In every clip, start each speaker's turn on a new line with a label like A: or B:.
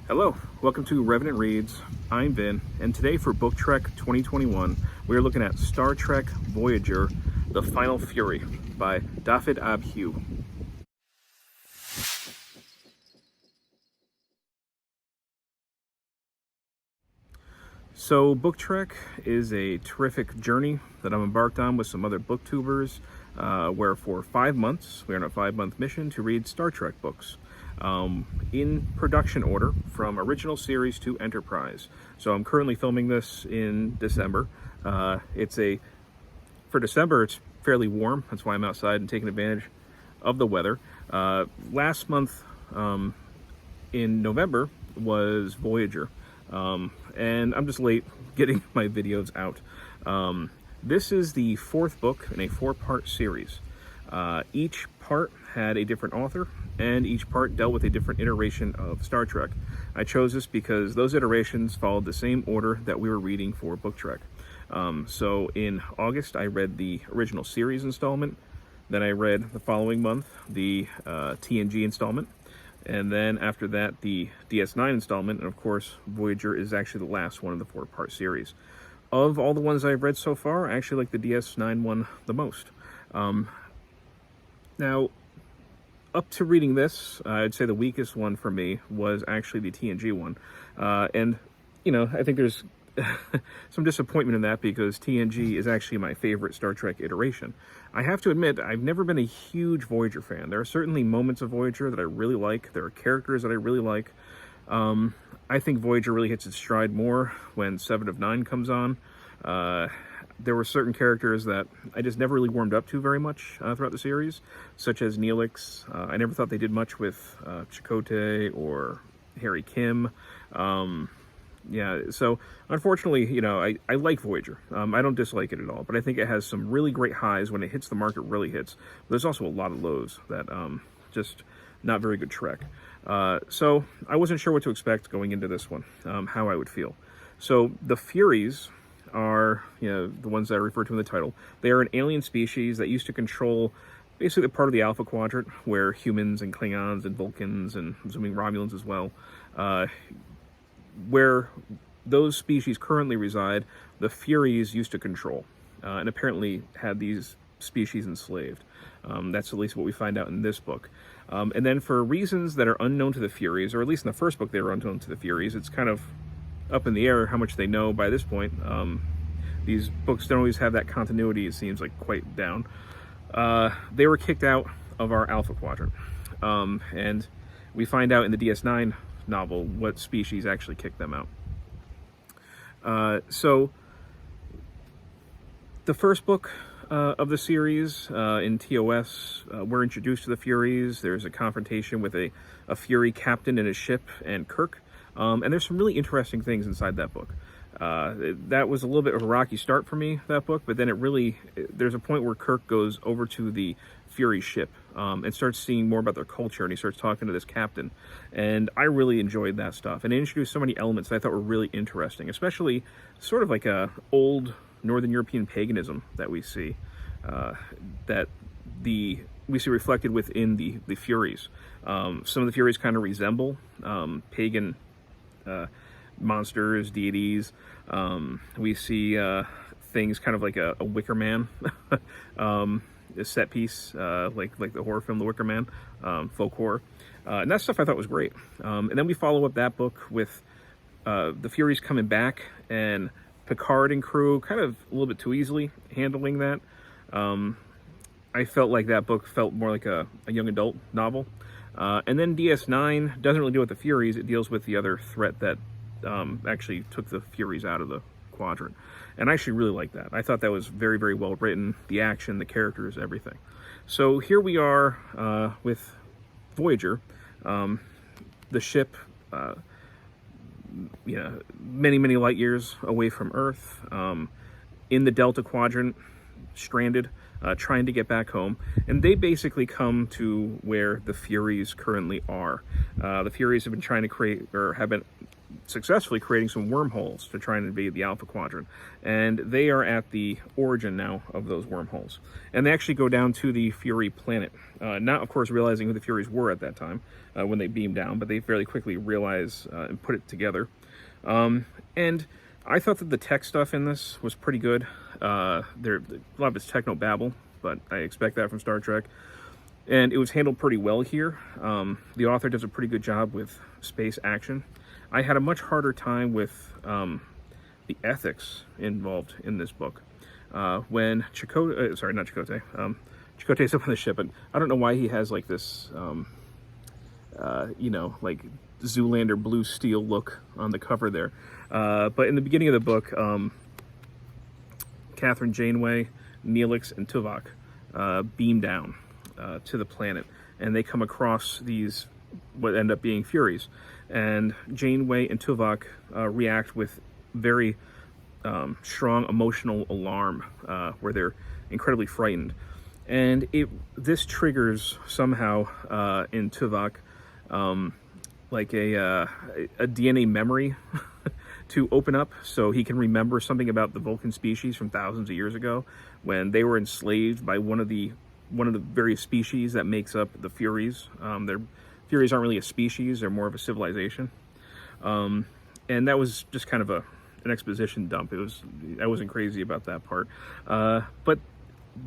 A: Hello, welcome to Revenant Reads. I'm Vin, and today for Book Trek 2021, we are looking at Star Trek Voyager, The Final Fury by Dafydd Hugh. So Book Trek is a terrific journey that I'm embarked on with some other booktubers, where for 5 months, we're on a 5-month mission to read Star Trek books. In production order from original series to Enterprise. So I'm currently filming this in December. For December, it's fairly warm. That's why I'm outside and taking advantage of the weather. Last month, in November, was Voyager. And I'm just late getting my videos out. This is the 4th book in a 4-part series. Each part had a different author, and each part dealt with a different iteration of Star Trek. I chose this because those iterations followed the same order that we were reading for Book Trek. So in August, I read the original series installment. Then I read the following month the TNG installment. And then after that, the DS9 installment. And of course, Voyager is actually the last one of the 4-part series. Of all the ones I've read so far, I actually like the DS9 one the most. Now, up to reading this, I'd say the weakest one for me was actually the TNG one. And, you know, I think there's some disappointment in that because TNG is actually my favorite Star Trek iteration. I have to admit, I've never been a huge Voyager fan. There are certainly moments of Voyager that I really like. There are characters that I really like. I think Voyager really hits its stride more when 7 of 9 comes on. There were certain characters that I just never really warmed up to very much throughout the series, such as Neelix. I never thought they did much with Chakotay or Harry Kim. Yeah, so unfortunately, you know, I like Voyager. I don't dislike it at all, but I think it has some really great highs. When it hits the mark, it really hits. There's also a lot of lows that just not very good Trek. So I wasn't sure what to expect going into this one, how I would feel. So the Furies are, you know, the ones that I refer to in the title. They are an alien species that used to control basically part of the Alpha Quadrant, where humans and Klingons and Vulcans and I'm assuming Romulans as well, where those species currently reside, the Furies used to control, and apparently had these species enslaved. That's at least what we find out in this book. And then for reasons that are unknown to the Furies, or at least in the first book they were unknown to the Furies, it's kind of up in the air how much they know by this point. These books don't always have that continuity, it seems like, quite down. They were kicked out of our Alpha Quadrant. And we find out in the DS9 novel what species actually kicked them out. So the first book of the series, in TOS, we're introduced to the Furies. There's a confrontation with a Fury captain in his ship and Kirk. And there's some really interesting things inside that book. That was a little bit of a rocky start for me, that book, but then there's a point where Kirk goes over to the Fury ship and starts seeing more about their culture, and he starts talking to this captain. And I really enjoyed that stuff. And it introduced so many elements that I thought were really interesting, especially sort of like a old Northern European paganism that we see, we see reflected within the Furies. Some of the Furies kind of resemble pagan monsters, deities. We see things kind of like a Wicker Man, a set piece, like the horror film The Wicker Man, folk horror. And that stuff I thought was great. And then we follow up that book with the Furies coming back, and Picard and crew kind of a little bit too easily handling that. I felt like that book felt more like a young adult novel. And then DS9 doesn't really deal with the Furies, it deals with the other threat that actually took the Furies out of the quadrant. And I actually really like that. I thought that was very, very well written. The action, the characters, everything. So here we are with Voyager. The ship, many, many light years away from Earth, in the Delta Quadrant, stranded, trying to get back home. And they basically come to where the Furies currently are. The Furies have been trying to create, or have been successfully creating some wormholes to try and invade the Alpha Quadrant. And they are at the origin now of those wormholes. And they actually go down to the Fury planet. Not, of course, realizing who the Furies were at that time when they beamed down, but they fairly quickly realize and put it together. And I thought that the tech stuff in this was pretty good. A lot of it's techno-babble, but I expect that from Star Trek. And it was handled pretty well here. The author does a pretty good job with space action. I had a much harder time with the ethics involved in this book. When Chakotay, sorry, not Chakotay, Chakotay's up on the ship, and I don't know why he has like this, you know, like Zoolander blue steel look on the cover there. But in the beginning of the book, Catherine Janeway, Neelix, and Tuvok beam down to the planet, and they come across these what end up being Furies, and Janeway and Tuvok react with very strong emotional alarm, where they're incredibly frightened, and this triggers somehow in Tuvok like a DNA memory to open up, so he can remember something about the Vulcan species from thousands of years ago when they were enslaved by one of the various species that makes up the Furies. Furies aren't really a species; they're more of a civilization. And that was just kind of an exposition dump. I wasn't crazy about that part, but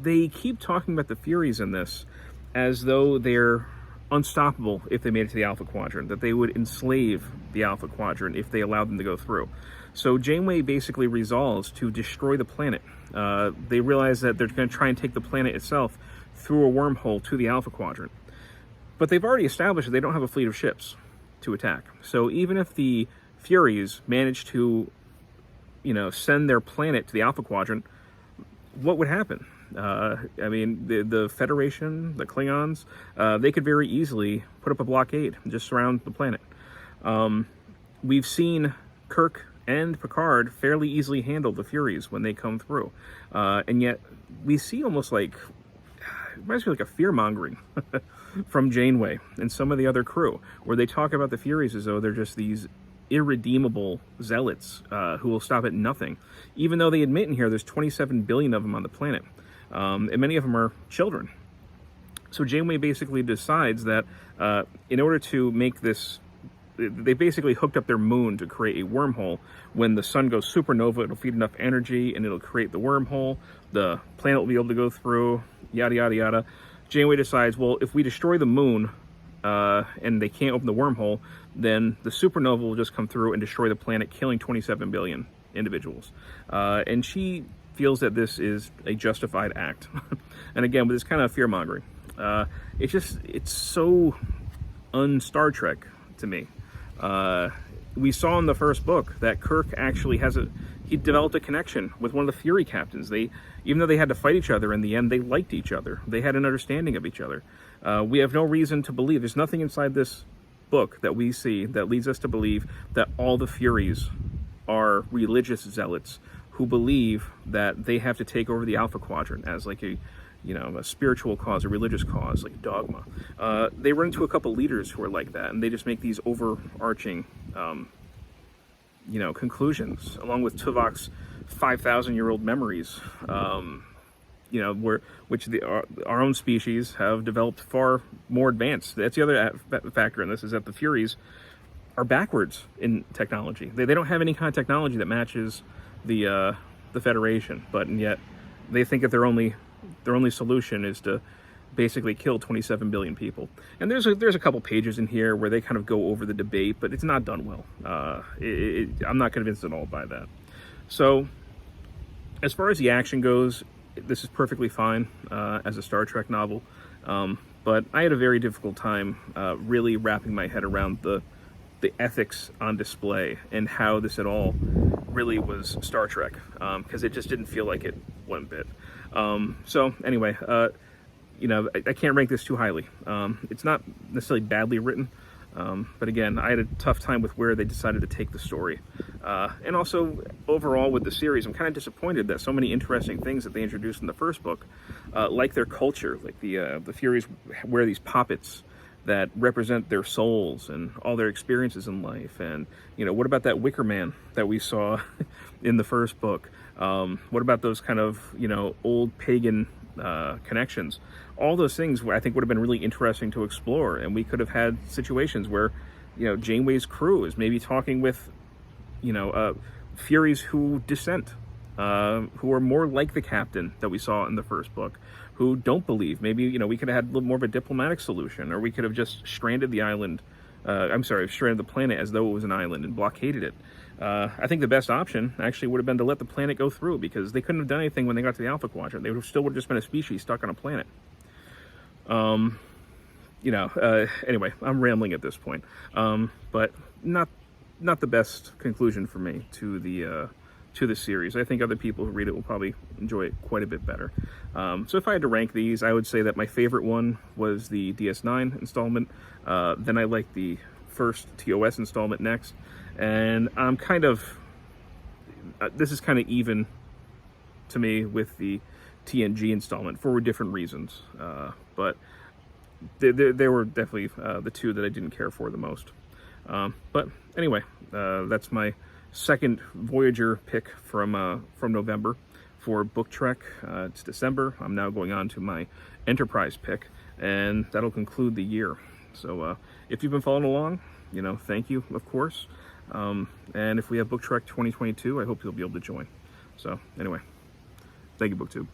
A: they keep talking about the Furies in this as though they're unstoppable if they made it to the Alpha Quadrant, that they would enslave the Alpha Quadrant if they allowed them to go through. So Janeway basically resolves to destroy the planet. They realize that they're going to try and take the planet itself through a wormhole to the Alpha Quadrant. But they've already established that they don't have a fleet of ships to attack. So even if the Furies manage to, you know, send their planet to the Alpha Quadrant, what would happen? I mean, the Federation, the Klingons, they could very easily put up a blockade and just surround the planet. We've seen Kirk and Picard fairly easily handle the Furies when they come through. And yet we see almost like, it reminds me like a fear-mongering from Janeway and some of the other crew, where they talk about the Furies as though they're just these irredeemable zealots who will stop at nothing, even though they admit in here there's 27 billion of them on the planet, and many of them are children. So Janeway basically decides that in order to make this, they basically hooked up their moon to create a wormhole. When the sun goes supernova, it'll feed enough energy and it'll create the wormhole. The planet will be able to go through, yada, yada, yada. Janeway decides, well, if we destroy the moon and they can't open the wormhole, then the supernova will just come through and destroy the planet, killing 27 billion individuals. And she feels that this is a justified act. And again, with this kind of fear-mongering. It's so un-Star Trek to me. We saw in the first book that Kirk actually he developed a connection with one of the Fury captains. Even though they had to fight each other in the end, they liked each other. They had an understanding of each other. We have no reason to believe, there's nothing inside this book that we see that leads us to believe that all the Furies are religious zealots who believe that they have to take over the Alpha Quadrant as like a spiritual cause, a religious cause, like dogma. They run into a couple leaders who are like that, and they just make these overarching, conclusions, along with Tuvok's 5,000-year-old memories, which our own species have developed far more advanced. That's the other factor in this, is that the Furies are backwards in technology. They don't have any kind of technology that matches the Federation, but yet they think that their only solution is to basically kill 27 billion people. And there's a couple pages in here where they kind of go over the debate, but it's not done well. I'm not convinced at all by that. So as far as the action goes, this is perfectly fine as a Star Trek novel, but I had a very difficult time really wrapping my head around the ethics on display and how this at all really was Star Trek, because it just didn't feel like it one bit. So anyway, I can't rank this too highly. It's not necessarily badly written, but again, I had a tough time with where they decided to take the story. And also, overall with the series, I'm kind of disappointed that so many interesting things that they introduced in the first book, like their culture, like the Furies wear these poppets that represent their souls and all their experiences in life. And, you know, what about that Wicker Man that we saw in the first book? What about those kind of, you know, old pagan connections? All those things I think would have been really interesting to explore. And we could have had situations where, you know, Janeway's crew is maybe talking with, you know, Furies who dissent, who are more like the captain that we saw in the first book, who don't believe. Maybe, you know, we could have had a little more of a diplomatic solution, or we could have just stranded the island, stranded the planet as though it was an island and blockaded it. I think the best option actually would have been to let the planet go through, because they couldn't have done anything when they got to the Alpha Quadrant. They still would have just been a species stuck on a planet. You know, anyway, I'm rambling at this point, but not the best conclusion for me to the series. I think other people who read it will probably enjoy it quite a bit better. So if I had to rank these, I would say that my favorite one was the DS9 installment. Then I liked the first TOS installment next, and I'm kind of this is kind of even to me with the TNG installment for different reasons, but they were definitely the two that I didn't care for the most. But anyway, that's my second Voyager pick from November. For Book Trek, it's December. I'm now going on to my Enterprise pick, and that'll conclude the year. So if you've been following along, you know, thank you, of course. And if we have Book Trek 2022, I hope you'll be able to join. So anyway, thank you, BookTube.